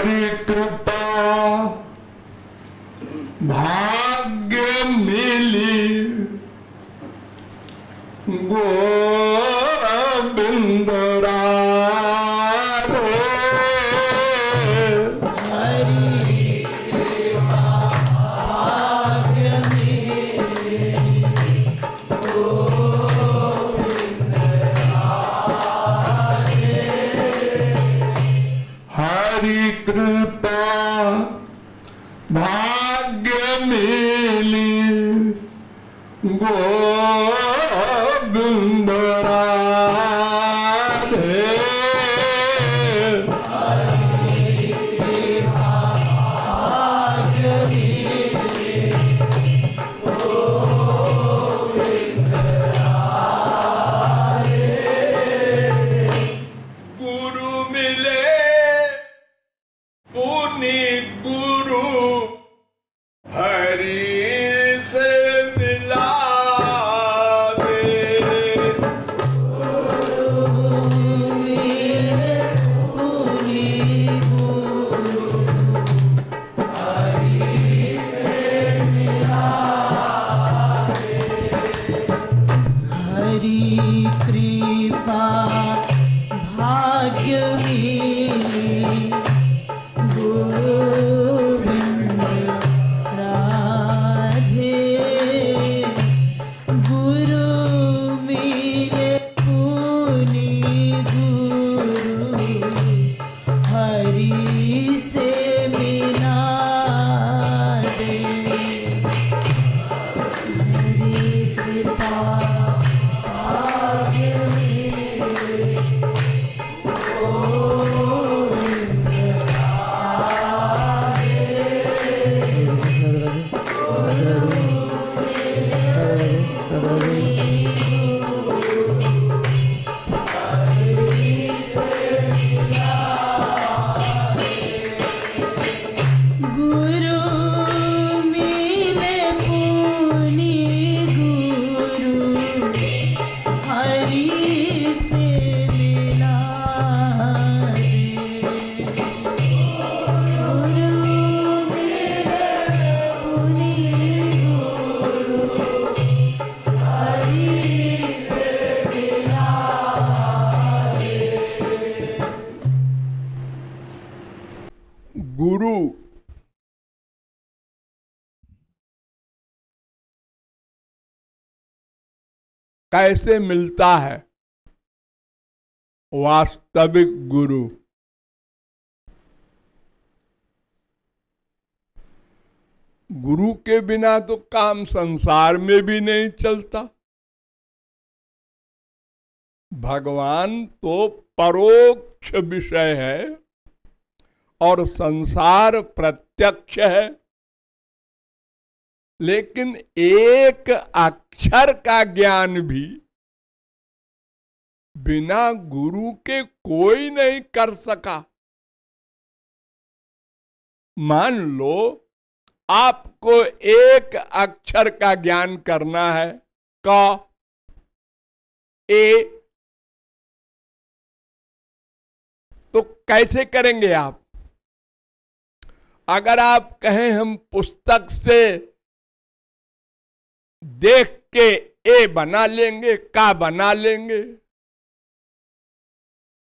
हरि कृपा भाग्य मिली गोविंद राधे। हरि कृपा भाग्य मिली गोविंद राधे। हरि कृपा भाग्य मिली गोविंद राधे। गुरु मिले पुनि गुरु हरि से मिलावे। हरि कृपा भाग्य मिली गोविंद राधे। गुरु मिले पुनि गुरु हरि से मिला दे। हरि कृपा भाग्य मिली गोविंद गुरु मिले पुनि गुरु हरि से मिला दे। गुरु मिले पुनि गुरु हरि से मिला दे। गुरु कैसे मिलता है? वास्तविक गुरु गुरु के बिना तो काम संसार में भी नहीं चलता। भगवान तो परोक्ष विषय है और संसार प्रत्यक्ष है, लेकिन एक अक्षर का ज्ञान भी बिना गुरु के कोई नहीं कर सका। मान लो आपको एक अक्षर का ज्ञान करना है, क ए, तो कैसे करेंगे आप? अगर आप कहें हम पुस्तक से देख के ए बना लेंगे, का बना लेंगे,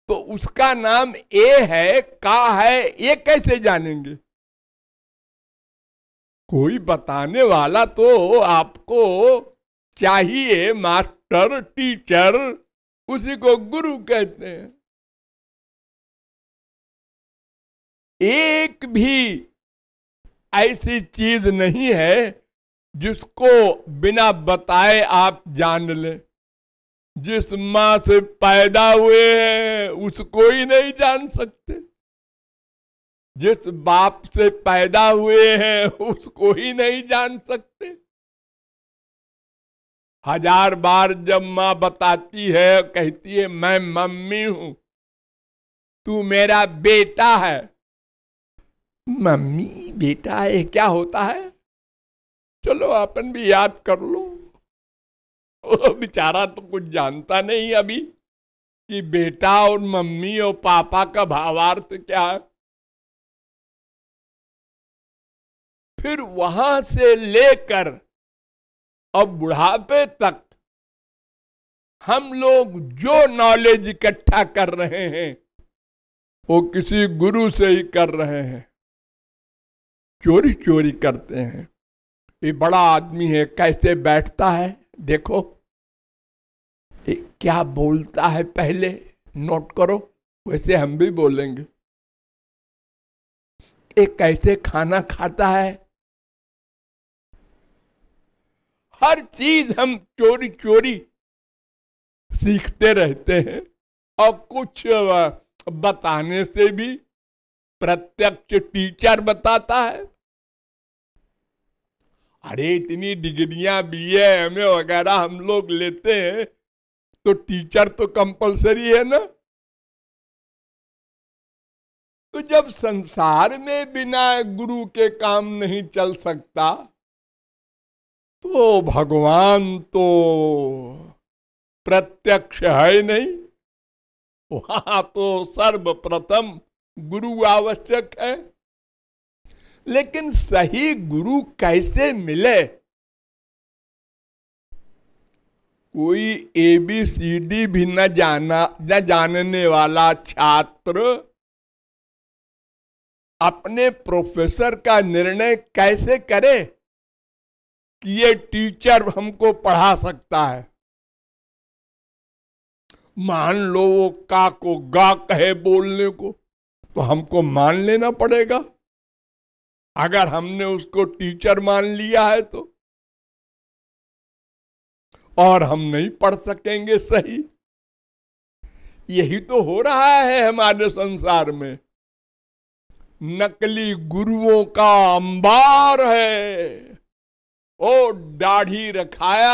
तो उसका नाम ए है, का है, ये कैसे जानेंगे? कोई बताने वाला तो आपको चाहिए, मास्टर, टीचर, उसी को गुरु कहते हैं। एक भी ऐसी चीज नहीं है जिसको बिना बताए आप जान लें। जिस मां से पैदा हुए हैं उसको ही नहीं जान सकते, जिस बाप से पैदा हुए हैं उसको ही नहीं जान सकते। 1000 बार जब मां बताती है, कहती है मैं मम्मी हूं, तू मेरा बेटा है। मम्मी बेटा है क्या होता है? चलो अपन भी याद कर लो। वो बेचारा तो कुछ जानता नहीं अभी कि बेटा और मम्मी और पापा का भावार्थ क्या है। फिर वहां से लेकर अब बुढ़ापे तक हम लोग जो नॉलेज इकट्ठा कर रहे हैं वो किसी गुरु से ही कर रहे हैं, चोरी चोरी करते हैं। ये बड़ा आदमी है, कैसे बैठता है देखो, ये क्या बोलता है पहले नोट करो, वैसे हम भी बोलेंगे। ये कैसे खाना खाता है, हर चीज हम चोरी चोरी सीखते रहते हैं। और कुछ बताने से भी प्रत्यक्ष टीचर बताता है। अरे इतनी डिग्रियां बीए एमए वगैरह हम लोग लेते हैं तो टीचर तो कंपलसरी है ना। तो जब संसार में बिना गुरु के काम नहीं चल सकता तो भगवान तो प्रत्यक्ष है नहीं, वहां तो सर्वप्रथम गुरु आवश्यक है। लेकिन सही गुरु कैसे मिले? कोई ABCD भी न जानने वाला छात्र अपने प्रोफेसर का निर्णय कैसे करे कि ये टीचर हमको पढ़ा सकता है? मान लो वो का को गा कहे बोलने को, तो हमको मान लेना पड़ेगा। अगर हमने उसको टीचर मान लिया है तो, और हम नहीं पढ़ सकेंगे सही। यही तो हो रहा है हमारे संसार में। नकली गुरुओं का अंबार है। ओ दाढ़ी रखाया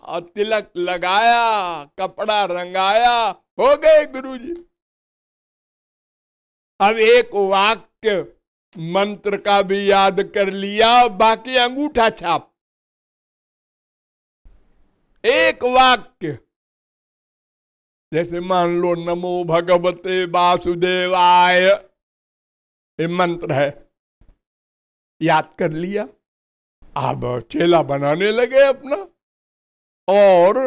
और तिलक लगाया, कपड़ा रंगाया, हो गए गुरुजी। अब एक वाक्य मंत्र का भी याद कर लिया, बाकी अंगूठा छाप। एक वाक्य, जैसे मान लो नमो भगवते वासुदेवाय, ये मंत्र है, याद कर लिया। अब चेला बनाने लगे अपना, और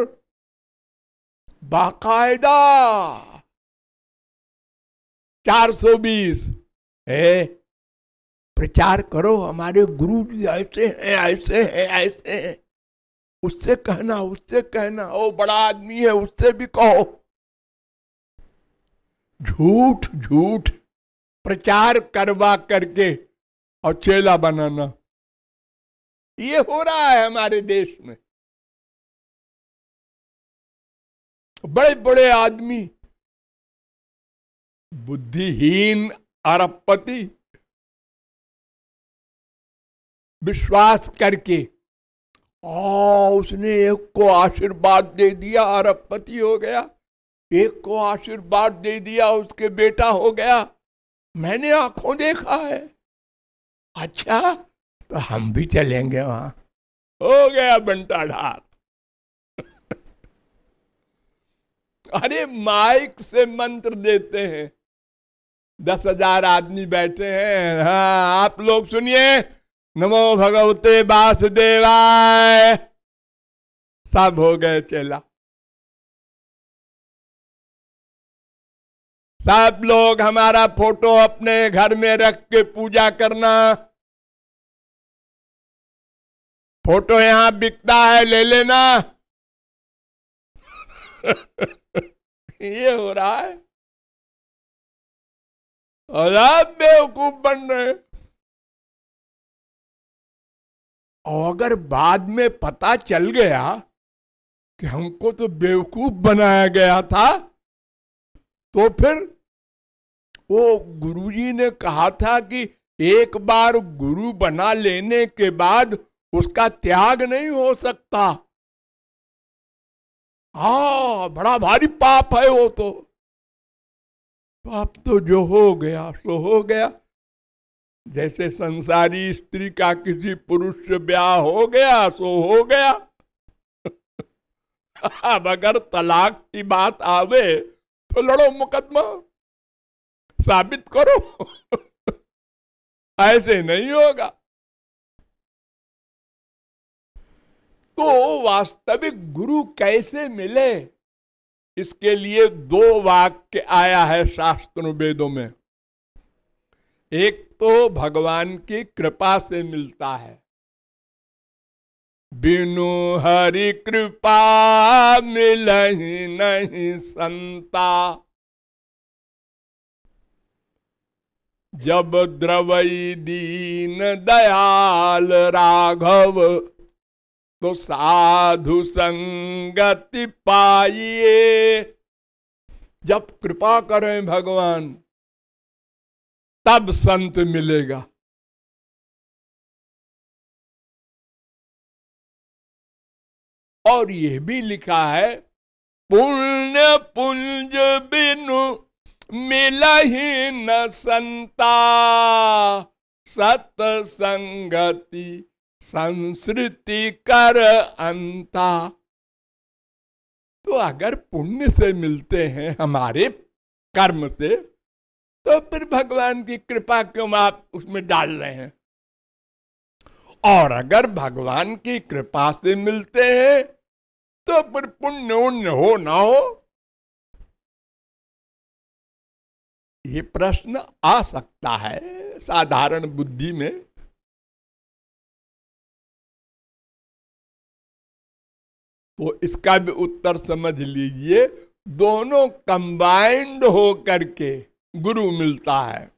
बाकायदा 420 है प्रचार करो, हमारे गुरु जी ऐसे हैं ऐसे हैं ऐसे हैं, उससे कहना उससे कहना, ओ बड़ा आदमी है उससे भी कहो। झूठ झूठ प्रचार करवा करके और चेला बनाना, ये हो रहा है हमारे देश में। बड़े बड़े आदमी, बुद्धिहीन अरबपति, विश्वास करके उसने एक को आशीर्वाद दे दिया, अरबपति हो गया। एक को आशीर्वाद दे दिया, उसके बेटा हो गया। मैंने आंखों देखा है। अच्छा, तो हम भी चलेंगे वहां। हो गया बंटा ढार। अरे माइक से मंत्र देते हैं, 10,000 आदमी बैठे हैं। हाँ, आप लोग सुनिए, नमो भगवते वासुदेवाय। सब हो गए चेला। सब लोग हमारा फोटो अपने घर में रख के पूजा करना। फोटो यहां बिकता है, ले लेना। ये हो रहा है, और आप बेवकूफ बन रहे। और अगर बाद में पता चल गया कि हमको तो बेवकूफ बनाया गया था, तो फिर वो गुरुजी ने कहा था कि एक बार गुरु बना लेने के बाद उसका त्याग नहीं हो सकता। हाँ, बड़ा भारी पाप है वो तो। पाप तो जो हो गया सो हो गया। जैसे संसारी स्त्री का किसी पुरुष से ब्याह हो गया सो हो गया। अब अगर तलाक की बात आवे तो लड़ो मुकदमा, साबित करो। ऐसे नहीं होगा। तो वास्तविक गुरु कैसे मिले, इसके लिए दो वाक्य आया है शास्त्रों वेदों में। एक तो भगवान की कृपा से मिलता है, बिनु हरि कृपा मिलहि नहीं संता। जब द्रवई दीन दयाल राघव, तो साधु संगति पाइए। जब कृपा करें भगवान तब संत मिलेगा। और यह भी लिखा है, पुण्य पुंज बिनु मिलहि न संता, सत्संगति संस्कृति कर अंता। तो अगर पुण्य से मिलते हैं हमारे कर्म से, तो फिर भगवान की कृपा क्यों आप उसमें डाल रहे हैं? और अगर भगवान की कृपा से मिलते हैं तो फिर पुण्य उण्य हो ना हो, ये प्रश्न आ सकता है साधारण बुद्धि में। तो इसका भी उत्तर समझ लीजिए, दोनों कंबाइंड हो करके गुरु मिलता है।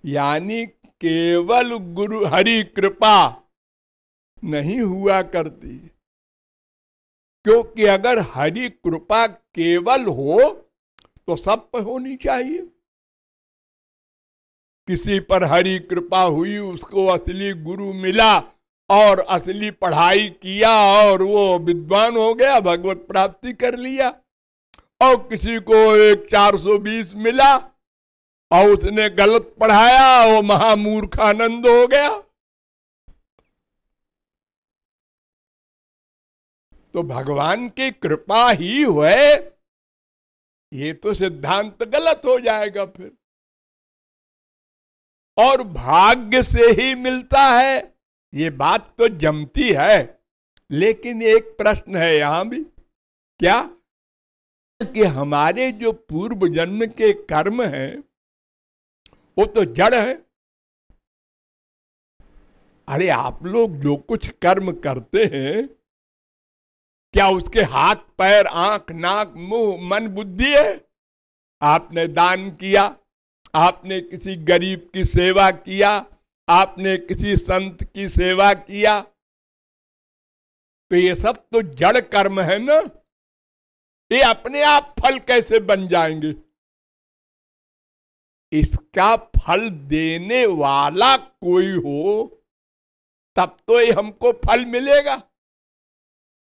यानी केवल गुरु हरि कृपा नहीं हुआ करती, क्योंकि अगर हरि कृपा केवल हो तो सब पर होनी चाहिए। किसी पर हरि कृपा हुई, उसको असली गुरु मिला और असली पढ़ाई किया और वो विद्वान हो गया, भगवत प्राप्ति कर लिया। और किसी को एक 420 मिला और उसने गलत पढ़ाया, वो महामूर्खानंद हो गया। तो भगवान की कृपा ही हुए, ये तो सिद्धांत गलत हो जाएगा फिर। और भाग्य से ही मिलता है, ये बात तो जमती है। लेकिन एक प्रश्न है यहां भी, क्या कि हमारे जो पूर्व जन्म के कर्म हैं वो तो जड़ है। अरे आप लोग जो कुछ कर्म करते हैं, क्या उसके हाथ पैर आंख नाक मुंह मन बुद्धि है? आपने दान किया, आपने किसी गरीब की सेवा किया, आपने किसी संत की सेवा किया, तो ये सब तो जड़ कर्म है ना। ये अपने आप फल कैसे बन जाएंगे? इसका फल देने वाला कोई हो तब तो ये हमको फल मिलेगा,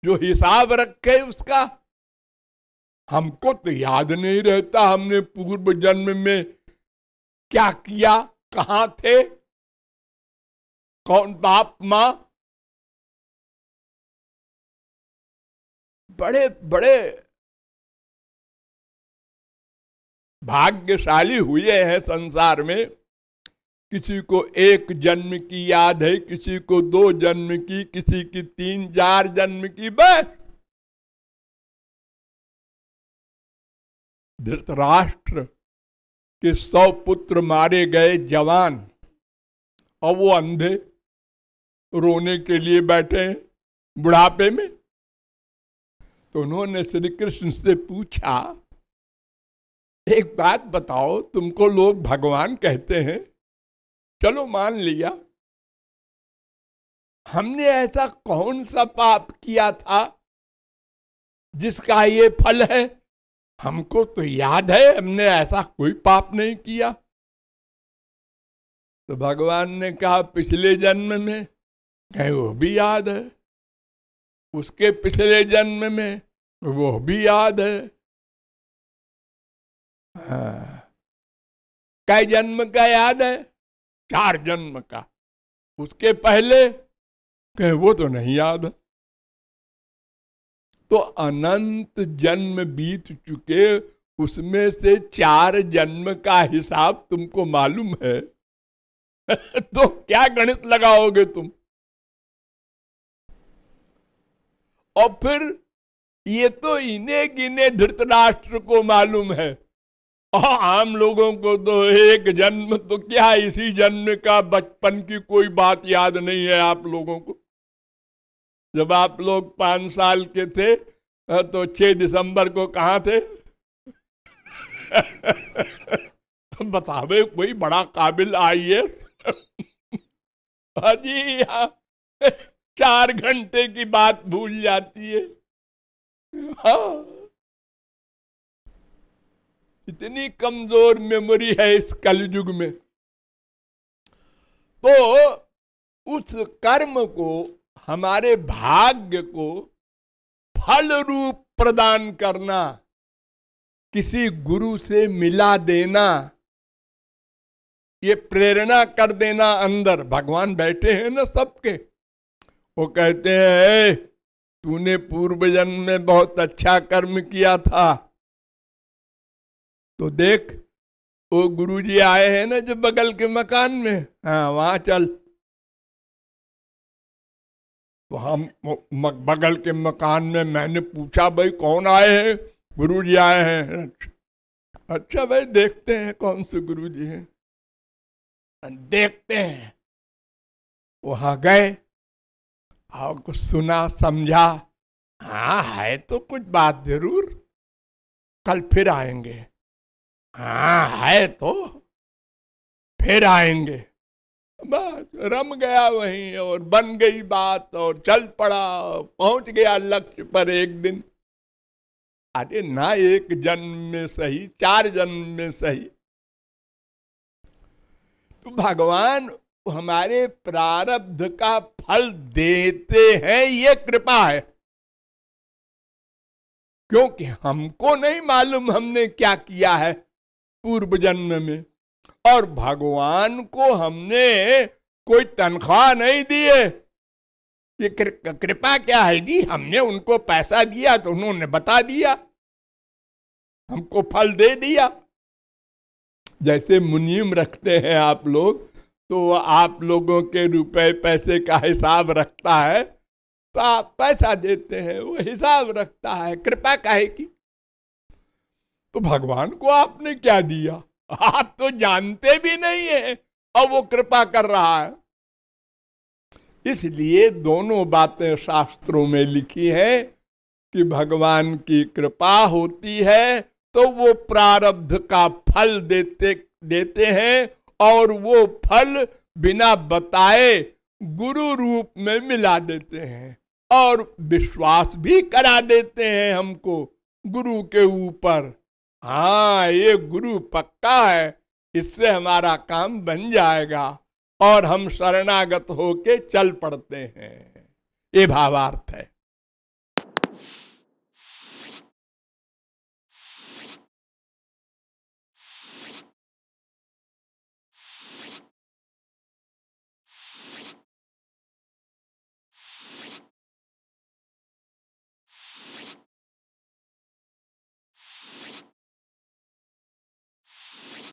जो हिसाब रखे उसका। हमको तो याद नहीं रहता हमने पूर्व जन्म में क्या किया, कहां थे, कौन बाप मां। बड़े बड़े भाग्यशाली हुए हैं संसार में। किसी को 1 जन्म की याद है, किसी को 2 जन्म की, किसी की 3-4 जन्म की। बस धृतराष्ट्र के 100 पुत्र मारे गए जवान, और वो अंधे रोने के लिए बैठे हैं बुढ़ापे में। तो उन्होंने श्री कृष्ण से पूछा, एक बात बताओ, तुमको लोग भगवान कहते हैं, चलो मान लिया, हमने ऐसा कौन सा पाप किया था जिसका ये फल है? हमको तो याद है हमने ऐसा कोई पाप नहीं किया। तो भगवान ने कहा, पिछले जन्म में? कहे वो भी याद है। उसके पिछले जन्म में? वो भी याद है। हाँ। कई जन्म का याद है? 4 जन्म का। उसके पहले? कहे वो तो नहीं याद। तो अनंत जन्म बीत चुके, उसमें से 4 जन्म का हिसाब तुमको मालूम है? तो क्या गणित लगाओगे तुम? और फिर ये तो इन्हें गिने धृतराष्ट्र को मालूम है, और आम लोगों को तो एक जन्म तो क्या, इसी जन्म का बचपन की कोई बात याद नहीं है आप लोगों को। जब आप लोग 5 साल के थे तो 6 दिसंबर को कहां थे? बतावे कोई बड़ा काबिल IAS। जी यहाँ 4 घंटे की बात भूल जाती है। हाँ, इतनी कमजोर मेमोरी है इस कलयुग में। तो उस कर्म को, हमारे भाग्य को फल रूप प्रदान करना, किसी गुरु से मिला देना, ये प्रेरणा कर देना अंदर। भगवान बैठे हैं ना सबके, वो कहते हैं तूने पूर्व जन्म में बहुत अच्छा कर्म किया था, तो देख वो गुरुजी आए हैं ना जो बगल के मकान में, हाँ वहां चल। तो हम बगल के मकान में, मैंने पूछा भाई कौन आए हैं? गुरुजी आए हैं। अच्छा भाई देखते हैं कौन से गुरुजी हैं, देखते हैं। वहां गए और कुछ सुना समझा, हाँ है तो कुछ बात जरूर, कल फिर आएंगे। हाँ है तो फिर आएंगे। बस रम गया वहीं और बन गई बात और चल पड़ा, पहुंच गया लक्ष्य पर एक दिन। अरे ना एक जन्म में सही, 4 जन्म में सही। तो भगवान हमारे प्रारब्ध का फल देते हैं, ये कृपा है। क्योंकि हमको नहीं मालूम हमने क्या किया है पूर्व जन्म में, और भगवान को हमने कोई तनख्वाह नहीं दी है। ये कृपा क्या है जी? हमने उनको पैसा दिया तो उन्होंने बता दिया, हमको फल दे दिया। जैसे मुनीम रखते हैं आप लोग, तो आप लोगों के रुपए पैसे का हिसाब रखता है, तो आप पैसा देते हैं, वो हिसाब रखता है। कृपा काहे की? तो भगवान को आपने क्या दिया? आप तो जानते भी नहीं है और वो कृपा कर रहा है। इसलिए दोनों बातें शास्त्रों में लिखी है कि भगवान की कृपा होती है तो वो प्रारब्ध का फल देते हैं, और वो फल बिना बताए गुरु रूप में मिला देते हैं, और विश्वास भी करा देते हैं हमको गुरु के ऊपर। हाँ ये गुरु पक्का है, इससे हमारा काम बन जाएगा, और हम शरणागत होके चल पड़ते हैं। ये भावार्थ है।